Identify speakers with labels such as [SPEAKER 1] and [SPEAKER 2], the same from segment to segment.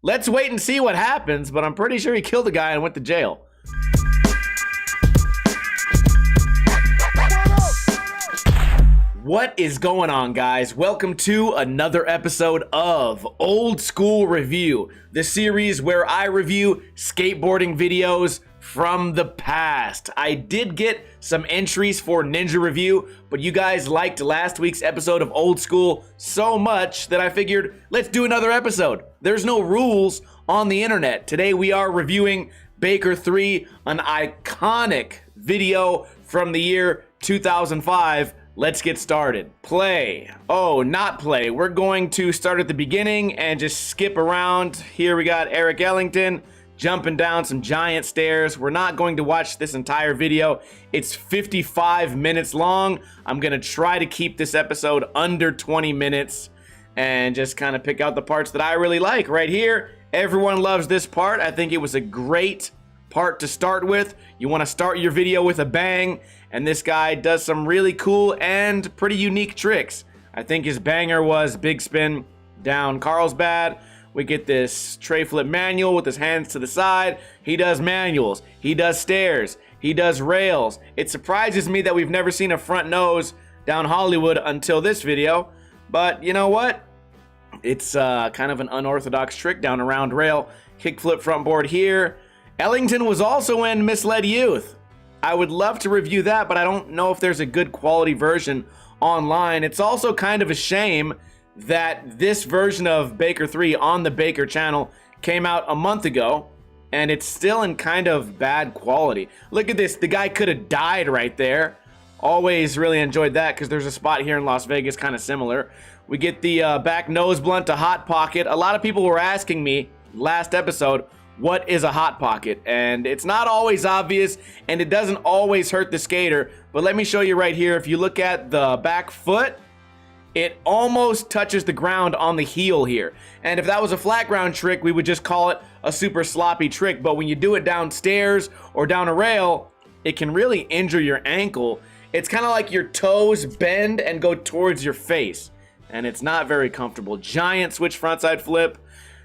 [SPEAKER 1] Let's wait and see what happens, but I'm pretty sure he killed a guy and went to jail. What is going on, guys? Welcome to another episode of Old School Review, the series where I review skateboarding videos from the past. I did get some entries for Ninja Review, but you guys liked last week's episode of Old School so much that I figured, let's do another episode. There's no rules on the internet. Today we are reviewing Baker 3, an iconic video from the year 2005. Let's get started. Play. Oh, not play. We're going to start at the beginning and just skip around. Here we got Eric Ellington jumping down some giant stairs. We're not going to watch this entire video. It's 55 minutes long. I'm gonna try to keep this episode under 20 minutes and just kind of pick out the parts that I really like. Right here, everyone loves this part. I think it was a great part to start with. You want to start your video with a bang, and this guy does some really cool and pretty unique tricks. I think his banger was big spin down Carlsbad. We get this tray flip manual with his hands to the side. He does manuals, he does stairs, he does rails. It surprises me that we've never seen a front nose down Hollywood until this video, but you know what? It's kind of an unorthodox trick down a round rail. Kickflip front board here. Ellington was also in Misled Youth. I would love to review that, but I don't know if there's a good quality version online. It's also kind of a shame that this version of Baker 3 on the Baker channel came out a month ago, and it's still in kind of bad quality. Look at this. The guy could have died right there. Always really enjoyed that because there's a spot here in Las Vegas kind of similar. We get the back nose blunt to Hot Pocket. A lot of people were asking me last episode, what is a hot pocket? And it's not always obvious, and it doesn't always hurt the skater, but let me show you right here. If you look at the back foot, it almost touches the ground on the heel here. And if that was a flat ground trick, we would just call it a super sloppy trick. But when you do it downstairs or down a rail, it can really injure your ankle. It's kind of like your toes bend and go towards your face, and it's not very comfortable. Giant switch frontside flip.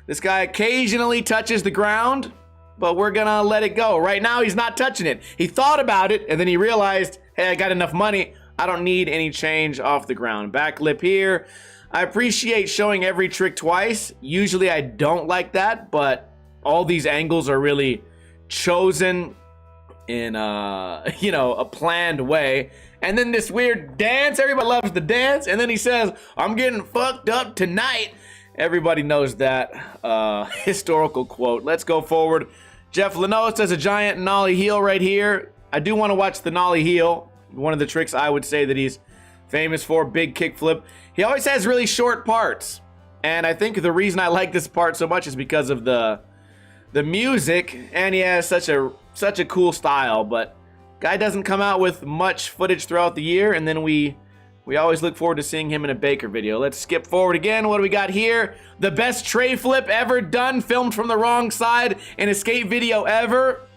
[SPEAKER 1] This guy occasionally touches the ground, but we're gonna let it go. Right now, he's not touching it. He thought about it, and then he realized, hey, I got enough money. I don't need any change off the ground. Back lip here. I appreciate showing every trick twice. Usually I don't like that, but all these angles are really chosen in a planned way. And then this weird dance. Everybody loves the dance. And then he says, I'm getting fucked up tonight. Everybody knows that historical quote. Let's go forward. Jeff Lanois does a giant nollie heel right here. I do want to watch the nollie heel. One of the tricks I would say that he's famous for, big kickflip. He always has really short parts, and I think the reason I like this part so much is because of the music, and he has such a cool style. But guy doesn't come out with much footage throughout the year, and then we always look forward to seeing him in a Baker video. Let's skip forward again. What do we got here? The best tray flip ever done, filmed from the wrong side in a skate video ever.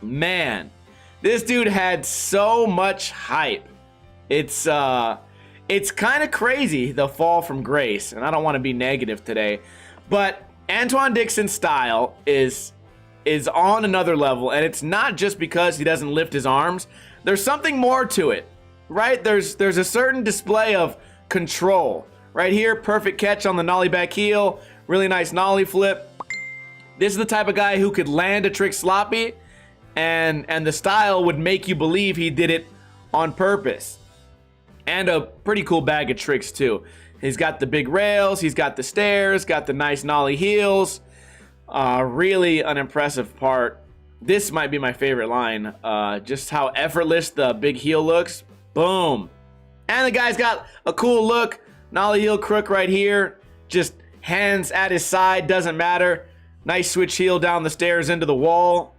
[SPEAKER 1] Man, this dude had so much hype. It's kind of crazy, the fall from grace, and I don't want to be negative today, but Antoine Dixon's style is on another level, and it's not just because he doesn't lift his arms. There's something more to it, right? There's a certain display of control. Right here, perfect catch on the nollie back heel, really nice nollie flip. This is the type of guy who could land a trick sloppy, and the style would make you believe he did it on purpose. And a pretty cool bag of tricks too. He's got the big rails, he's got the stairs, got the nice nollie heels. Really an impressive part. This might be my favorite line. Just how effortless the big heel looks. Boom. And the guy's got a cool look. Nollie heel crook right here. Just hands at his side, doesn't matter. Nice switch heel down the stairs into the wall.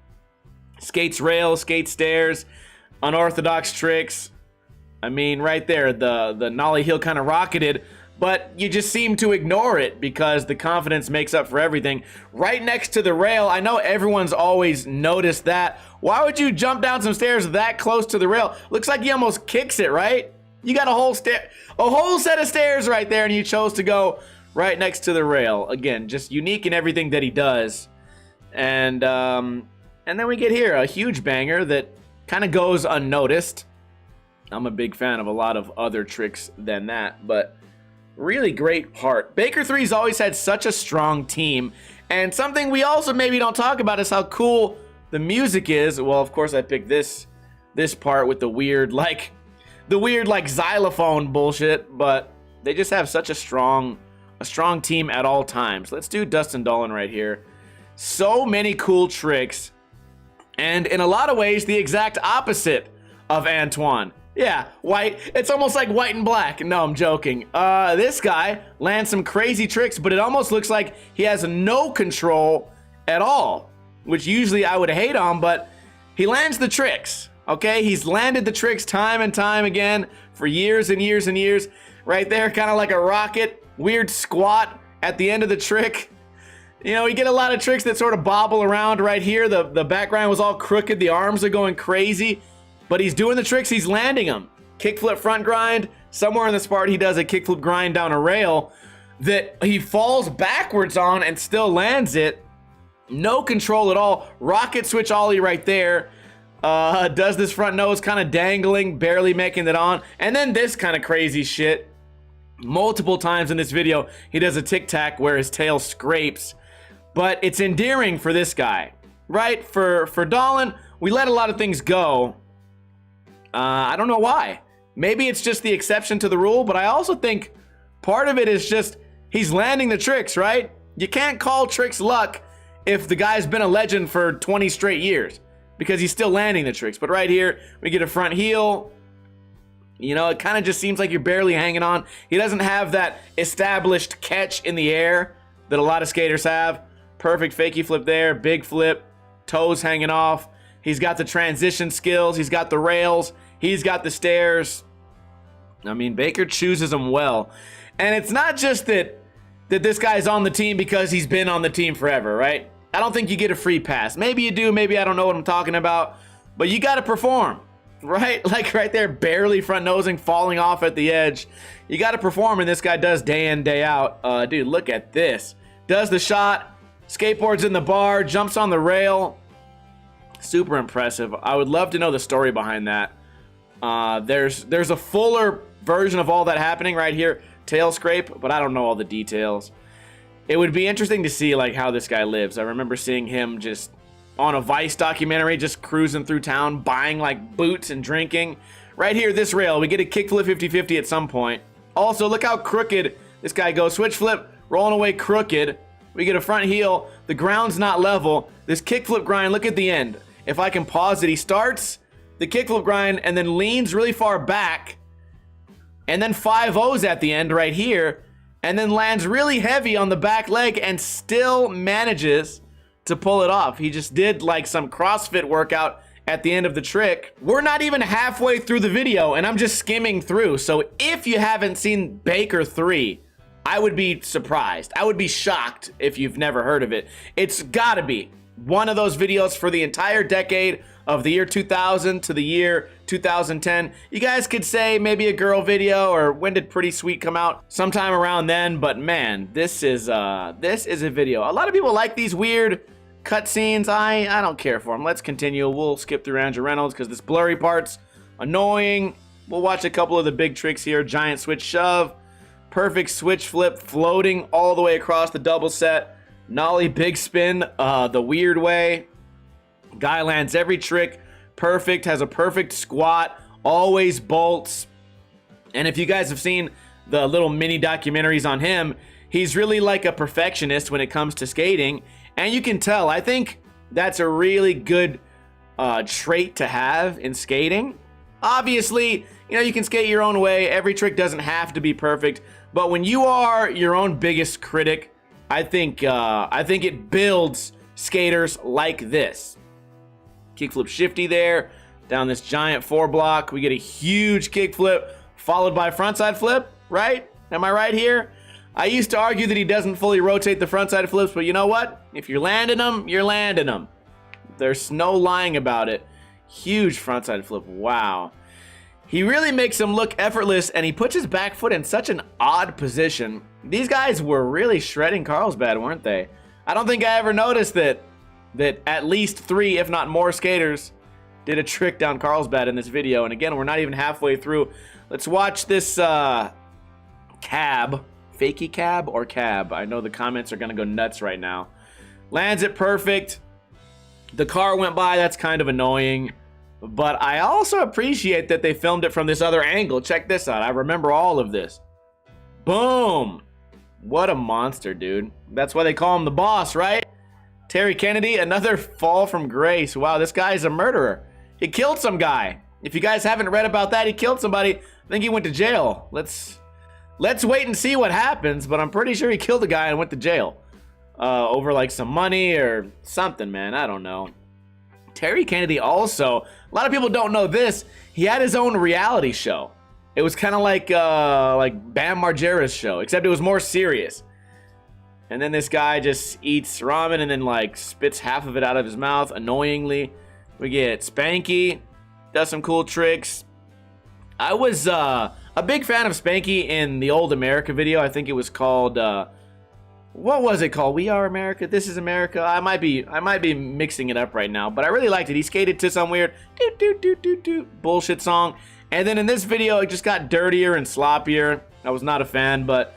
[SPEAKER 1] Skates rails, skates stairs, unorthodox tricks. I mean, right there, the nollie heel kind of rocketed, but you just seem to ignore it because the confidence makes up for everything. Right next to the rail, I know everyone's always noticed that. Why would you jump down some stairs that close to the rail? Looks like he almost kicks it, right? You got a whole set of stairs right there, and you chose to go right next to the rail. Again, just unique in everything that he does. And then we get here, a huge banger that kind of goes unnoticed. I'm a big fan of a lot of other tricks than that, but really great part. Baker 3's always had such a strong team, and something we also maybe don't talk about is how cool the music is. Well, of course I picked this part with the weird like xylophone bullshit, but they just have such a strong team at all times. Let's do Dustin Dolin right here. So many cool tricks, and in a lot of ways the exact opposite of Antoine. Yeah, white. It's almost like white and black. No, I'm joking. This guy lands some crazy tricks, but it almost looks like he has no control at all, which usually I would hate on, but he lands the tricks, okay? He's landed the tricks time and time again for years and years and years. Right there, kind of like a rocket, weird squat at the end of the trick. You know, you get a lot of tricks that sort of bobble around right here. The background was all crooked. The arms are going crazy. But he's doing the tricks. He's landing them. Kickflip front grind. Somewhere in this part, he does a kickflip grind down a rail that he falls backwards on and still lands it. No control at all. Rocket switch ollie right there. Does this front nose kind of dangling, barely making it on. And then this kind of crazy shit. Multiple times in this video, he does a tic-tac where his tail scrapes. But it's endearing for this guy, right? For Dolin, we let a lot of things go. I don't know why. Maybe it's just the exception to the rule, but I also think part of it is just he's landing the tricks, right? You can't call tricks luck if the guy's been a legend for 20 straight years because he's still landing the tricks. But right here, we get a front heel. You know, it kind of just seems like you're barely hanging on. He doesn't have that established catch in the air that a lot of skaters have. Perfect fakie flip there, big flip, toes hanging off. He's got the transition skills. He's got the rails. He's got the stairs. I mean, Baker chooses them well. And it's not just that this guy's on the team because he's been on the team forever, right? I don't think you get a free pass. Maybe you do. Maybe I don't know what I'm talking about. But you got to perform, right? Like right there, barely front nosing, falling off at the edge. You got to perform, and this guy does day in, day out. Dude, look at this. Does the shot. Skateboards in the bar, jumps on the rail. Super impressive. I would love to know the story behind that. There's a fuller version of all that happening right here. Tail scrape, but I don't know all the details. It would be interesting to see like how this guy lives. I remember seeing him just on a Vice documentary, just cruising through town, buying like boots and drinking. Right here, this rail, we get a kickflip 50-50 at some point. Also, look how crooked this guy goes. Switch flip, rolling away crooked. We get a front heel. The ground's not level. This kickflip grind, look at the end. If I can pause it, he starts the kickflip grind and then leans really far back. And then 5-0s at the end right here. And then lands really heavy on the back leg and still manages to pull it off. He just did like some CrossFit workout at the end of the trick. We're not even halfway through the video and I'm just skimming through. So if you haven't seen Baker 3, I would be surprised. I would be shocked if you've never heard of it. It's gotta be one of those videos for the entire decade of the year 2000 to the year 2010. You guys could say maybe a girl video, or when did Pretty Sweet come out? Sometime around then, but man, this is a video. A lot of people like these weird cutscenes. I don't care for them. Let's continue. We'll skip through Andrew Reynolds because this blurry part's annoying. We'll watch a couple of the big tricks here. Giant switch shove. Perfect switch flip, floating all the way across the double set. Nollie big spin, the weird way. Guy lands every trick perfect, has a perfect squat, always bolts. And if you guys have seen the little mini documentaries on him, he's really like a perfectionist when it comes to skating. And you can tell, I think that's a really good trait to have in skating. Obviously, you know, you can skate your own way. Every trick doesn't have to be perfect. But when you are your own biggest critic, I think it builds skaters like this. Kickflip shifty there, down this giant 4-block. We get a huge kickflip, followed by frontside flip, right? Am I right here? I used to argue that he doesn't fully rotate the frontside flips, but you know what? If you're landing them, you're landing them. There's no lying about it. Huge frontside flip, wow. He really makes him look effortless, and he puts his back foot in such an odd position. These guys were really shredding Carlsbad, weren't they? I don't think I ever noticed that at least 3, if not more, skaters did a trick down Carlsbad in this video. And again, we're not even halfway through. Let's watch this cab. Fakey cab or cab? I know the comments are gonna go nuts right now. Lands it perfect. The car went by, that's kind of annoying. But I also appreciate that they filmed it from this other angle. Check this out, I remember all of this. Boom! What a monster, dude. That's why they call him the boss, right? Terry Kennedy, another fall from grace. Wow, this guy's a murderer. He killed some guy. If you guys haven't read about that, he killed somebody. I think he went to jail. Let's wait and see what happens, but I'm pretty sure he killed a guy and went to jail. Over like some money or something, man. I don't know. Terry Kennedy also, a lot of people don't know this, he had his own reality show. It was kind of like Bam Margera's show, except it was more serious. And then this guy just eats ramen and then like spits half of it out of his mouth annoyingly. We get Spanky, does some cool tricks. I was a big fan of Spanky in the Old America video. I think it was called what was it called? We Are America, This Is America. I might be mixing it up right now, but I really liked it. He skated to some weird bullshit song. And then in this video, it just got dirtier and sloppier. I was not a fan, but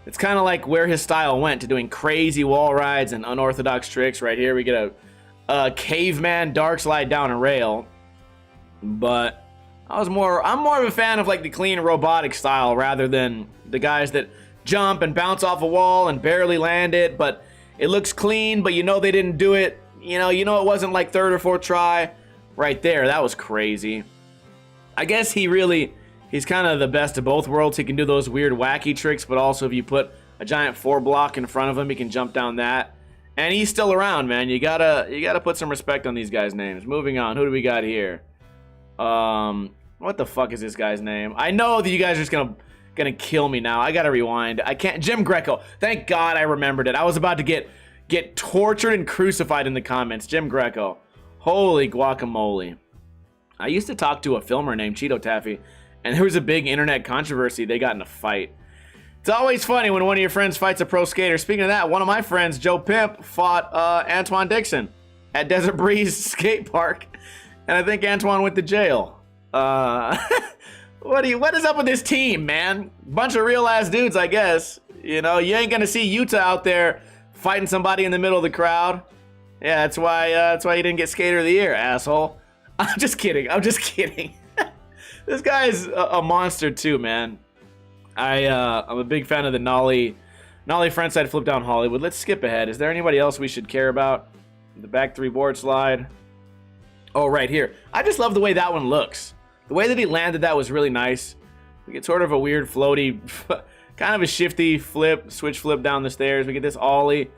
[SPEAKER 1] it's kind of like where his style went, to doing crazy wall rides and unorthodox tricks. Right here, we get a caveman dark slide down a rail. But I'm more of a fan of like the clean robotic style rather than the guys that jump and bounce off a wall and barely land it, but it looks clean, but you know they didn't do it. You know it wasn't like 3rd or 4th try. Right there, that was crazy. I guess he's kind of the best of both worlds. He can do those weird wacky tricks, but also if you put a giant 4 block in front of him, he can jump down that. And he's still around, man. You gotta put some respect on these guys' names. Moving on, who do we got here? What the fuck is this guy's name? I know that you guys are just gonna kill me now. I gotta rewind. I can't. Jim Greco. Thank God I remembered it. I was about to get tortured and crucified in the comments. Jim Greco. Holy guacamole. I used to talk to a filmer named Cheeto Taffy, and there was a big internet controversy. They got in a fight. It's always funny when one of your friends fights a pro skater. Speaking of that, one of my friends, Joe Pimp, fought Antoine Dixon at Desert Breeze Skate Park, and I think Antoine went to jail. What is up with this team, man? Bunch of real ass dudes, I guess. You know, you ain't gonna see Utah out there fighting somebody in the middle of the crowd. Yeah, that's why you didn't get Skater of the Year, asshole. I'm just kidding. This guy's a monster too, man. I'm a big fan of the nollie frontside flip down Hollywood. Let's skip ahead. Is there anybody else we should care about? The back 3 board slide. Oh, right here. I just love the way that one looks. The way that he landed that was really nice. We get sort of a weird floaty, kind of a shifty flip, switch flip down the stairs. We get this ollie.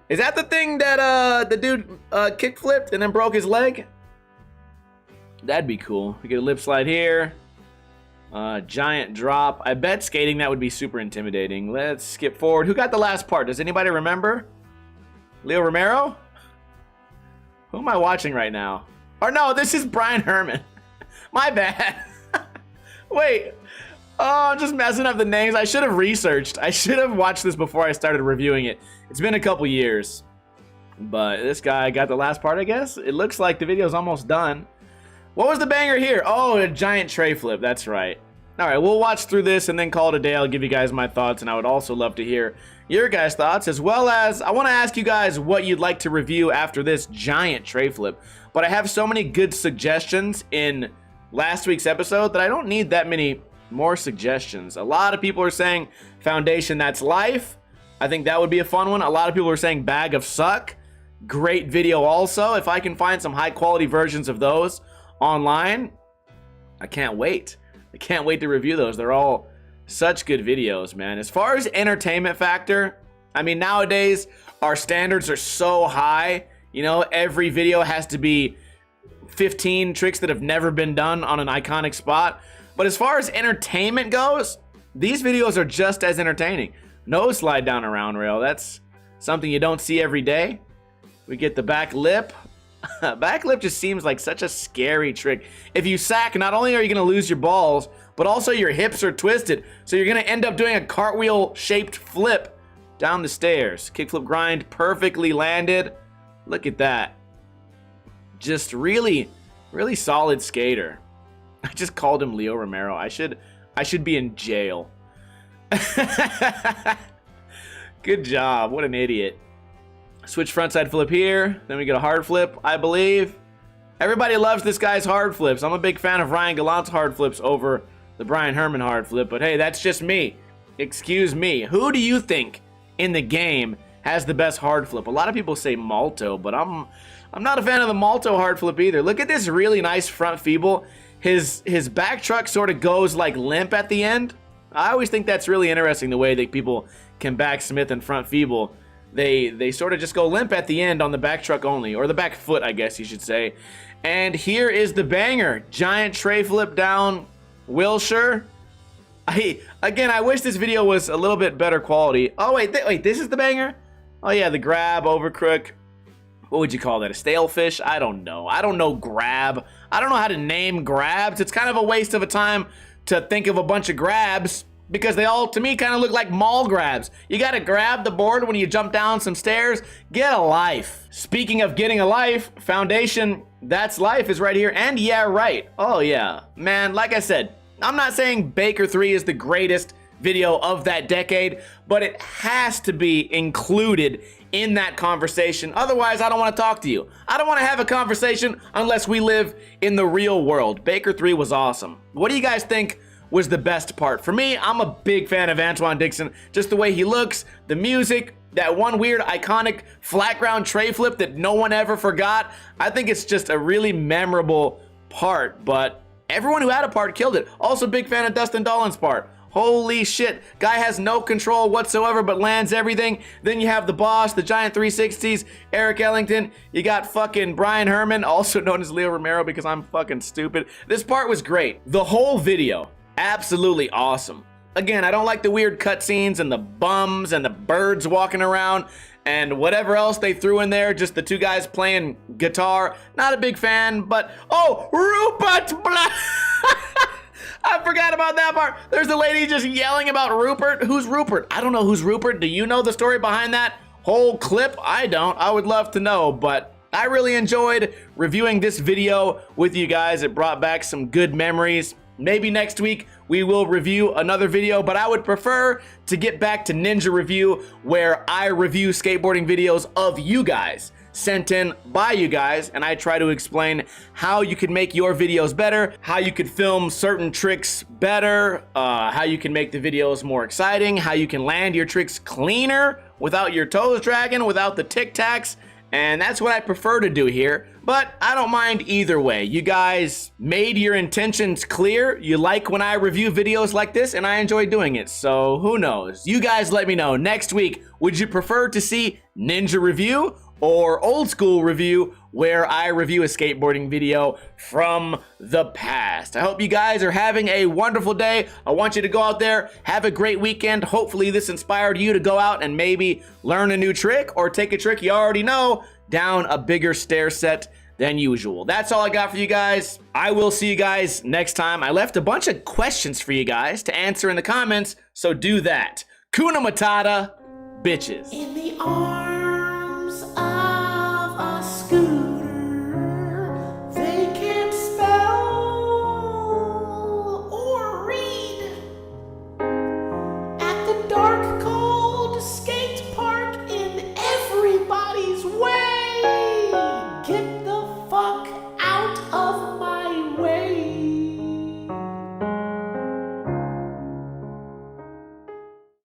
[SPEAKER 1] Is that the thing that the dude kick flipped and then broke his leg? That'd be cool. We get a lip slide here. Giant drop. I bet skating that would be super intimidating. Let's skip forward. Who got the last part? Does anybody remember? Leo Romero? Who am I watching right now? Or no, this is Brian Herman. My bad. Wait. Oh, I'm just messing up the names. I should have researched. I should have watched this before I started reviewing it. It's been a couple years. But this guy got the last part, I guess. It looks like the video's almost done. What was the banger here? Oh, a giant tray flip. That's right. All right, we'll watch through this and then call it a day. I'll give you guys my thoughts, and I would also love to hear your guys' thoughts, as well as I want to ask you guys what you'd like to review after this giant tray flip. But I have so many good suggestions in last week's episode that I don't need that many more suggestions. A lot of people are saying Foundation That's Life. I think that would be a fun one. A lot of people are saying Bag of Suck. Great video also. If I can find some high quality versions of those online, I can't wait. I can't wait to review those. They're all such good videos, man. As far as entertainment factor, I mean, nowadays our standards are so high. You know, every video has to be 15 tricks that have never been done on an iconic spot. But as far as entertainment goes, these videos are just as entertaining. No slide down a round rail. That's something you don't see every day. We get the back lip. Backflip just seems like such a scary trick. If you sack, not only are you gonna lose your balls, but also your hips are twisted. So you're gonna end up doing a cartwheel shaped flip down the stairs. Kickflip grind, perfectly landed. Look at that. Just really, really solid skater. I just called him Leo Romero. I should be in jail. Good job. What an idiot. Switch frontside flip here. Then we get a hard flip, I believe. Everybody loves this guy's hard flips. I'm a big fan of Ryan Gallant's hard flips over the Brian Herman hard flip. But hey, that's just me. Excuse me. Who do you think in the game has the best hard flip? A lot of people say Malto, but I'm not a fan of the Malto hard flip either. Look at this really nice front feeble. His back truck sort of goes like limp at the end. I always think that's really interesting, the way that people can back Smith and front feeble. They sort of just go limp at the end on the back truck only, or the back foot, I guess you should say. And here is the banger. Giant tray flip down Wilshire. Again, I wish this video was a little bit better quality. Oh, wait, this is the banger? Oh, yeah, the grab over crook. What would you call that? A stale fish? I don't know. I don't know grab. I don't know how to name grabs. It's kind of a waste of a time to think of a bunch of grabs, because they all, to me, kind of look like mall grabs. You gotta grab the board when you jump down some stairs. Get a life. Speaking of getting a life, Foundation, That's Life is right here. And yeah, right. Oh yeah. Man, like I said, I'm not saying Baker 3 is the greatest video of that decade, but it has to be included in that conversation. Otherwise, I don't want to talk to you. I don't want to have a conversation unless we live in the real world. Baker 3 was awesome. What do you guys think was the best part? For me, I'm a big fan of Antoine Dixon. Just the way he looks, the music, that one weird iconic flat ground tray flip that no one ever forgot. I think it's just a really memorable part, but everyone who had a part killed it. Also big fan of Dustin Dolin's part. Holy shit, guy has no control whatsoever but lands everything. Then you have the boss, the giant 360s, Eric Ellington. You got fucking Brian Herman, also known as Leo Romero because I'm fucking stupid. This part was great. The whole video, absolutely awesome. Again, I don't like the weird cutscenes and the bums and the birds walking around and whatever else they threw in there, just the two guys playing guitar. Not a big fan, but oh, Rupert Black. I forgot about that part. There's a lady just yelling about Rupert. Who's Rupert? I don't know who's Rupert. Do you know the story behind that whole clip? I don't. I would love to know, but I really enjoyed reviewing this video with you guys. It brought back some good memories. Maybe next week we will review another video, but I would prefer to get back to Ninja Review, where I review skateboarding videos of you guys, sent in by you guys, and I try to explain how you can make your videos better, how you could film certain tricks better, how you can make the videos more exciting, how you can land your tricks cleaner without your toes dragging, without the tic-tacs. And that's what I prefer to do here, but I don't mind either way. You guys made your intentions clear. You like when I review videos like this, and I enjoy doing it, so who knows? You guys let me know. Next week, would you prefer to see Ninja Review or Old School Review, where I review a skateboarding video from the past? I hope you guys are having a wonderful day. I want you to go out there, have a great weekend. Hopefully this inspired you to go out and maybe learn a new trick, or take a trick you already know down a bigger stair set than usual. That's all I got for you guys. I will see you guys next time. I left a bunch of questions for you guys to answer in the comments, so do that. Kuna Matata, bitches. In the arms